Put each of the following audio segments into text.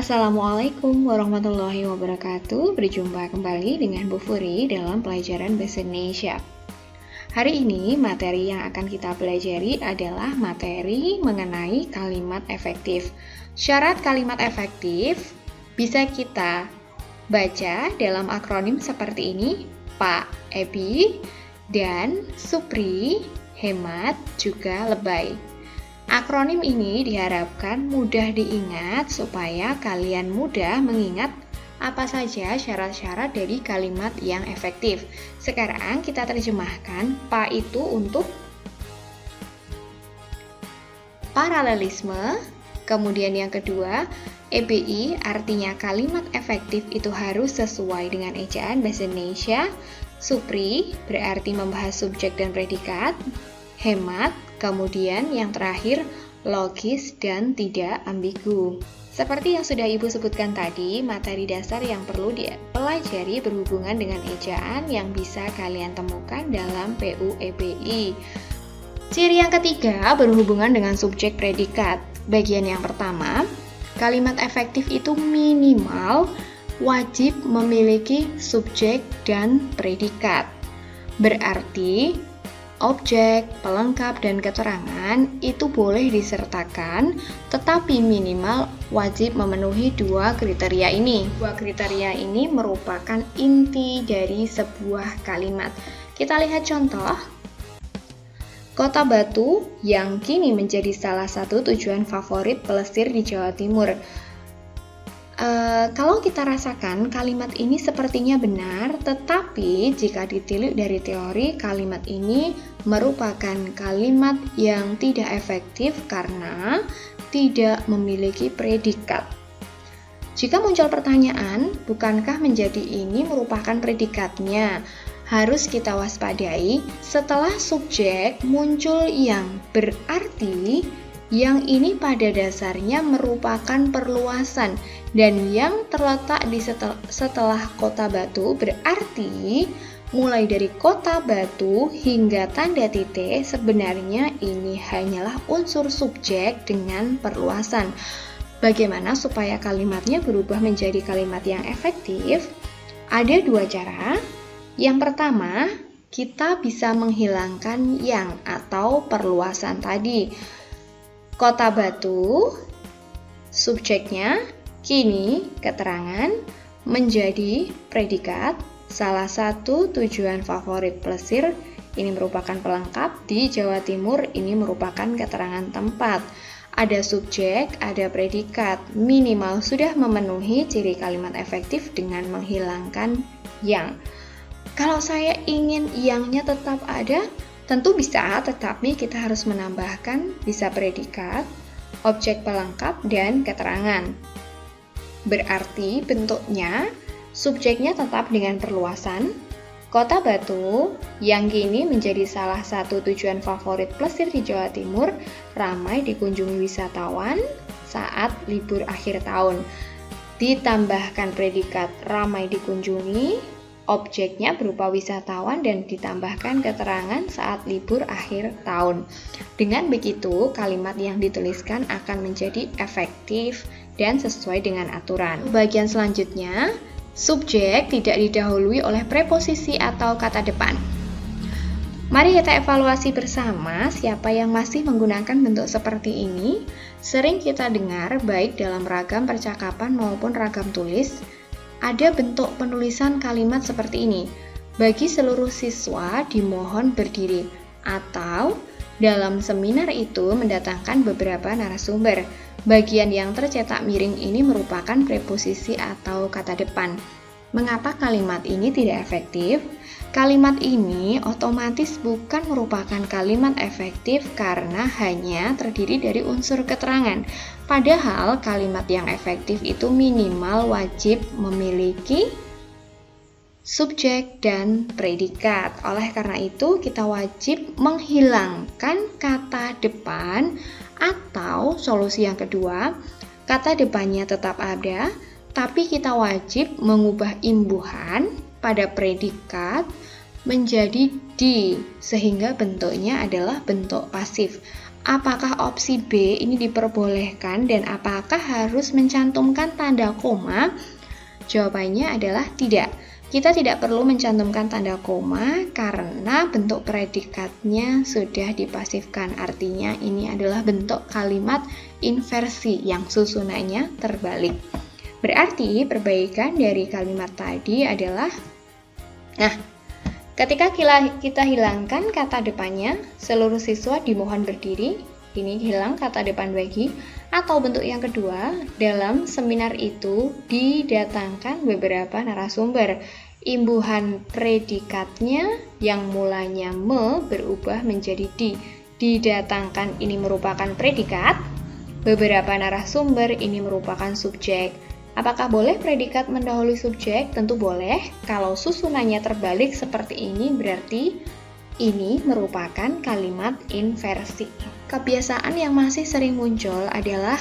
Assalamualaikum warahmatullahi wabarakatuh. Berjumpa kembali dengan Bu Furi dalam pelajaran Bahasa Indonesia. Hari ini materi yang akan kita pelajari adalah materi mengenai kalimat efektif. Syarat kalimat efektif bisa kita baca dalam akronim seperti ini: Pak, Ebi, dan Supri, hemat, juga lebay. Akronim ini diharapkan mudah diingat supaya kalian mudah mengingat apa saja syarat-syarat dari kalimat yang efektif. Sekarang kita terjemahkan. Pa itu untuk paralelisme. Kemudian yang kedua, EBI artinya kalimat efektif itu harus sesuai dengan ejaan Bahasa Indonesia. Supri berarti membahas subjek dan predikat. Hemat, kemudian yang terakhir logis dan tidak ambigu. Seperti yang sudah Ibu sebutkan tadi, materi dasar yang perlu dipelajari berhubungan dengan ejaan yang bisa kalian temukan dalam PUEBI. Ciri yang ketiga berhubungan dengan subjek predikat. Bagian yang pertama, kalimat efektif itu minimal wajib memiliki subjek dan predikat. Berarti objek, pelengkap, dan keterangan itu boleh disertakan, tetapi minimal wajib memenuhi dua kriteria ini. Dua kriteria ini merupakan inti dari sebuah kalimat. Kita lihat contoh. Kota Batu yang kini menjadi salah satu tujuan favorit pelesir di Jawa Timur. Kalau kita rasakan kalimat ini sepertinya benar, tetapi jika ditilik dari teori, kalimat ini merupakan kalimat yang tidak efektif karena tidak memiliki predikat. Jika muncul pertanyaan, bukankah menjadi ini merupakan predikatnya? Harus kita waspadai setelah subjek muncul yang berarti yang ini pada dasarnya merupakan perluasan dan yang terletak di setelah kota Batu berarti mulai dari kota Batu hingga tanda titik sebenarnya ini hanyalah unsur subjek dengan perluasan. Bagaimana supaya kalimatnya berubah menjadi kalimat yang efektif? Ada dua cara. Yang pertama, kita bisa menghilangkan yang atau perluasan tadi. Kota Batu, subjeknya, kini keterangan, menjadi predikat, salah satu tujuan favorit pelesir, ini merupakan pelengkap, di Jawa Timur ini merupakan keterangan tempat. Ada subjek, ada predikat, minimal sudah memenuhi ciri kalimat efektif dengan menghilangkan yang. Kalau saya ingin yangnya tetap ada, tentu bisa, tetapi kita harus menambahkan bisa predikat, objek pelengkap, dan keterangan. Berarti bentuknya, subjeknya tetap dengan perluasan, Kota Batu yang kini menjadi salah satu tujuan favorit pelesir di Jawa Timur, ramai dikunjungi wisatawan saat libur akhir tahun. Ditambahkan predikat ramai dikunjungi, objeknya berupa wisatawan dan ditambahkan keterangan saat libur akhir tahun. Dengan begitu, kalimat yang dituliskan akan menjadi efektif dan sesuai dengan aturan. Bagian selanjutnya, subjek tidak didahului oleh preposisi atau kata depan. Mari kita evaluasi bersama siapa yang masih menggunakan bentuk seperti ini. Sering kita dengar baik dalam ragam percakapan maupun ragam tulis, ada bentuk penulisan kalimat seperti ini. Bagi seluruh siswa dimohon berdiri, atau dalam seminar itu mendatangkan beberapa narasumber. Bagian yang tercetak miring ini merupakan preposisi atau kata depan. Mengapa kalimat ini tidak efektif? Kalimat ini otomatis bukan merupakan kalimat efektif karena hanya terdiri dari unsur keterangan. Padahal kalimat yang efektif itu minimal wajib memiliki subjek dan predikat. Oleh karena itu, kita wajib menghilangkan kata depan atau solusi yang kedua, kata depannya tetap ada, tapi kita wajib mengubah imbuhan pada predikat menjadi di, sehingga bentuknya adalah bentuk pasif. Apakah opsi B ini diperbolehkan dan apakah harus mencantumkan tanda koma? Jawabannya adalah tidak. Kita tidak perlu mencantumkan tanda koma karena bentuk predikatnya sudah dipasifkan. Artinya ini adalah bentuk kalimat inversi yang susunannya terbalik. Berarti perbaikan dari kalimat tadi adalah, ketika kita hilangkan kata depannya, seluruh siswa dimohon berdiri. Ini hilang kata depan bagi. Atau bentuk yang kedua, dalam seminar itu didatangkan beberapa narasumber. Imbuhan predikatnya yang mulanya me berubah menjadi di. Didatangkan ini merupakan predikat. Beberapa narasumber ini merupakan subjek. Apakah boleh predikat mendahului subjek? Tentu boleh. Kalau susunannya terbalik seperti ini berarti ini merupakan kalimat inversi. Kebiasaan yang masih sering muncul adalah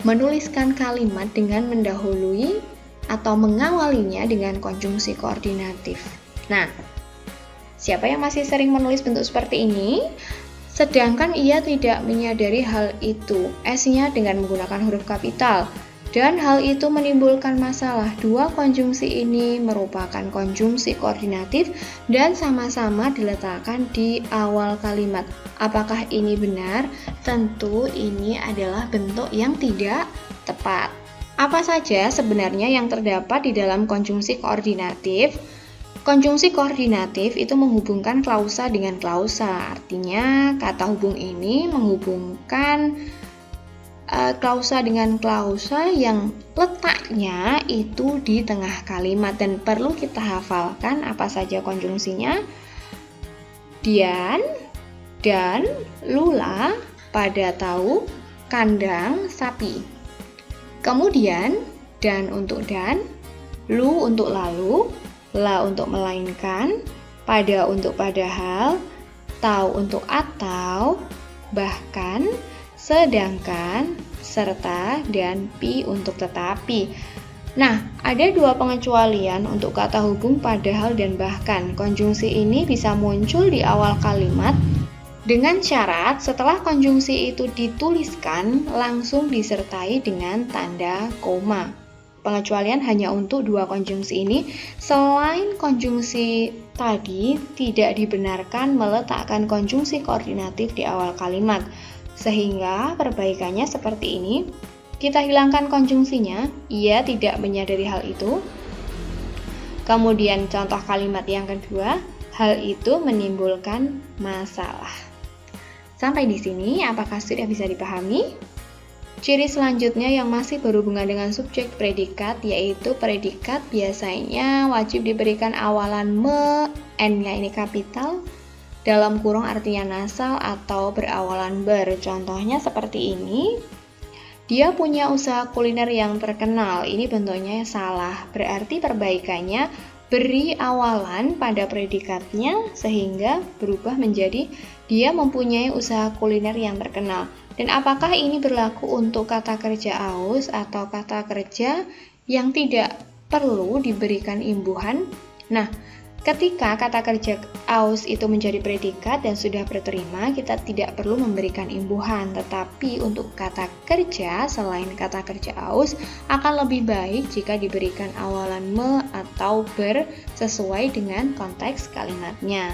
menuliskan kalimat dengan mendahului atau mengawalinya dengan konjungsi koordinatif. Nah, siapa yang masih sering menulis bentuk seperti ini? Sedangkan ia tidak menyadari hal itu. S-nya dengan menggunakan huruf kapital. Dan hal itu menimbulkan masalah. Dua konjungsi ini merupakan konjungsi koordinatif dan sama-sama diletakkan di awal kalimat. Apakah ini benar? Tentu ini adalah bentuk yang tidak tepat. Apa saja sebenarnya yang terdapat di dalam konjungsi koordinatif? Konjungsi koordinatif itu menghubungkan klausa dengan klausa. Artinya kata hubung ini menghubungkan klausa dengan klausa yang letaknya itu di tengah kalimat dan perlu kita hafalkan apa saja konjungsinya. Dian, dan, lula, pada tahu, kandang, sapi. Kemudian, dan untuk dan, lu untuk lalu, la untuk melainkan, pada untuk padahal, tahu untuk atau, bahkan, sedangkan, serta, dan pi untuk tetapi. Nah, ada dua pengecualian untuk kata hubung padahal dan bahkan. Konjungsi ini bisa muncul di awal kalimat dengan syarat setelah konjungsi itu dituliskan langsung disertai dengan tanda koma. Pengecualian hanya untuk dua konjungsi ini. Selain konjungsi tadi, tidak dibenarkan meletakkan konjungsi koordinatif di awal kalimat. Sehingga perbaikannya seperti ini. Kita hilangkan konjungsinya, ia tidak menyadari hal itu. Kemudian contoh kalimat yang kedua, hal itu menimbulkan masalah. Sampai di sini, apakah sudah bisa dipahami? Ciri selanjutnya yang masih berhubungan dengan subjek predikat, yaitu predikat biasanya wajib diberikan awalan me, n-nya ini kapital, dalam kurung artinya nasal atau berawalan ber. Contohnya seperti ini. Dia punya usaha kuliner yang terkenal. Ini bentuknya salah. Berarti perbaikannya beri awalan pada predikatnya sehingga berubah menjadi dia mempunyai usaha kuliner yang terkenal. Dan apakah ini berlaku untuk kata kerja aus atau kata kerja yang tidak perlu diberikan imbuhan? Nah, ketika kata kerja aus itu menjadi predikat dan sudah berterima, kita tidak perlu memberikan imbuhan. Tetapi untuk kata kerja selain kata kerja aus akan lebih baik jika diberikan awalan me atau ber sesuai dengan konteks kalimatnya.